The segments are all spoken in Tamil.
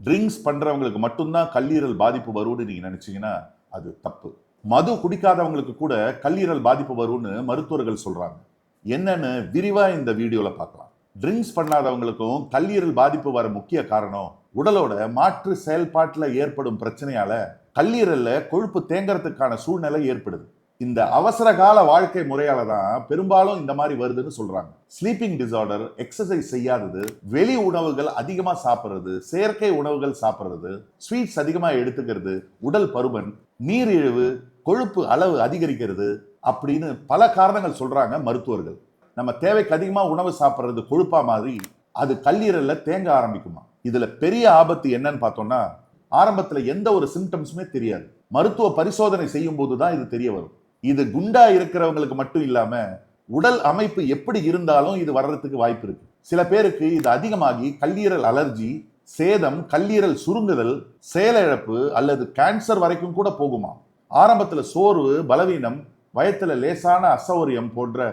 ட்ரிங்க்ஸ் பண்றவங்களுக்கு மட்டும்தான் கல்லீரல் பாதிப்பு வரும்னு நீங்க நினைச்சீங்கன்னா அது தப்பு. மது குடிக்காதவங்களுக்கு கூட கல்லீரல் பாதிப்பு வரும்னு மருத்துவர்கள் சொல்றாங்க. என்னன்னு விரிவா இந்த வீடியோல பார்க்கலாம். ட்ரிங்க்ஸ் பண்ணாதவங்களுக்கும் கல்லீரல் பாதிப்பு வர முக்கிய காரணம் உடலோட மாற்று செயல்பாட்டுல ஏற்படும் பிரச்சனையால கல்லீரல்ல கொழுப்பு தேங்கறதுக்கான சூழ்நிலை ஏற்படுது. இந்த அவசர கால வாழ்க்கை முறையால தான் பெரும்பாலும் இந்த மாதிரி வருதுன்னு சொல்றாங்க. ஸ்லீப்பிங் டிசார்டர், எக்ஸசைஸ் செய்யாதது, வெளி உணவுகள் அதிகமா சாப்பிடுறது, செயற்கை உணவுகள் சாப்பிடுறது, ஸ்வீட்ஸ் அதிகமா எடுத்துக்கிறது, உடல் பருமன், நீரிழிவு, கொழுப்பு அளவு அதிகரிக்கிறது அப்படின்னு பல காரணங்கள் சொல்றாங்க மருத்துவர்கள். நம்ம தேவைக்கு அதிகமா உணவு சாப்பிடுறது கொழுப்பா மாதிரி அது கல்லீரல்ல தேங்க ஆரம்பிக்குமா. இதுல பெரிய ஆபத்து என்னன்னு பார்த்தோம்னா, ஆரம்பத்துல எந்த ஒரு சிம்டம்ஸுமே தெரியாது. மருத்துவ பரிசோதனை செய்யும் போதுதான் இது தெரிய வரும். இது குண்டா இருக்கிறவங்களுக்கு மட்டும் இல்லாம உடல் அமைப்பு எப்படி இருந்தாலும் இது வர்றதுக்கு வாய்ப்பு இருக்கு. சில பேருக்கு இது அதிகமாகி கல்லீரல் அலர்ஜி, சேதம், கல்லீரல் சுருங்குதல், செயலிழப்பு அல்லது கேன்சர் வரைக்கும் கூட போகுமா. ஆரம்பத்துல சோர்வு, பலவீனம், வயத்துல லேசான அசௌகரியம் போன்ற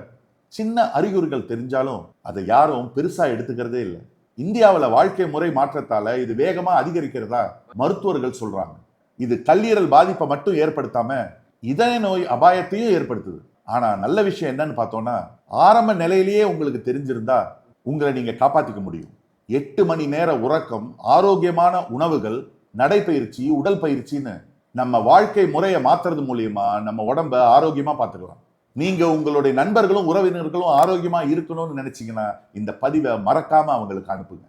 சின்ன அறிகுறிகள் தெரிஞ்சாலும் அதை யாரும் பெருசா எடுத்துக்கிறதே இல்லை. இந்தியாவில் வாழ்க்கை முறை மாற்றத்தால இது வேகமா அதிகரிக்கிறதா மருத்துவர்கள் சொல்றாங்க. இது கல்லீரல் பாதிப்பை மட்டும் ஏற்படுத்தாம இதய நோய் அபாயத்தையும் ஏற்படுத்துது. ஆனா நல்ல விஷயம் என்னன்னு பார்த்தோம்னா, ஆரம்ப நிலையிலேயே உங்களுக்கு தெரிஞ்சிருந்தா உங்களை நீங்க காப்பாத்திக்க முடியும். 8 மணி நேர உறக்கம், ஆரோக்கியமான உணவுகள், நடைப்பயிற்சி, உடல் பயிற்சின்னு நம்ம வாழ்க்கை முறையை மாத்துறது மூலியமா நம்ம உடம்ப ஆரோக்கியமா பார்த்துக்கலாம். நீங்க உங்களுடைய நண்பர்களும் உறவினர்களும் ஆரோக்கியமா இருக்கணும்னு நினைச்சீங்கன்னா இந்த பதிவை மறக்காம அவங்களுக்கு அனுப்புங்க.